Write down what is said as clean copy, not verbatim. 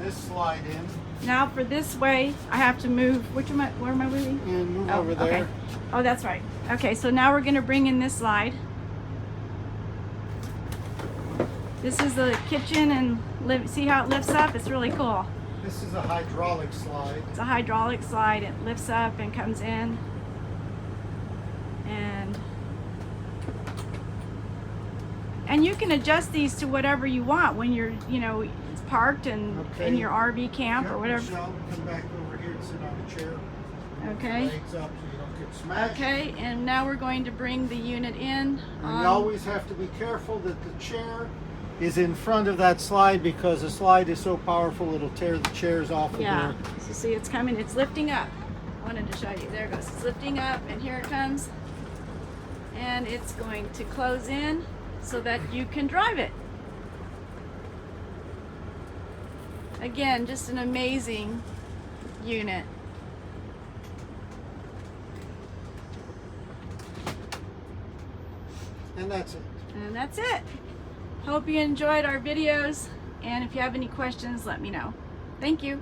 this slide in. Now for this way, I have to move. Where am I moving? And move over there. Okay. Oh, that's right. Okay, so now we're going to bring in this slide. This is the kitchen, and see how it lifts up? It's really cool. This is a hydraulic slide. It's a hydraulic slide. It lifts up and comes in. And you can adjust these to whatever you want when you're, it's parked and in your RV camp or whatever. Michelle, come back over here and sit on a chair. Okay. Legs up so you don't get smashed. Okay, and now we're going to bring the unit in. And you always have to be careful that the chair is in front of that slide, because the slide is so powerful it'll tear the chairs off of Yeah, there. so see, it's coming, it's lifting up. I wanted to show you. There it goes. It's lifting up, and here it comes. And it's going to close in so that you can drive it. Again, just an amazing unit. And that's it. And that's it. Hope you enjoyed our videos, and if you have any questions, let me know. Thank you.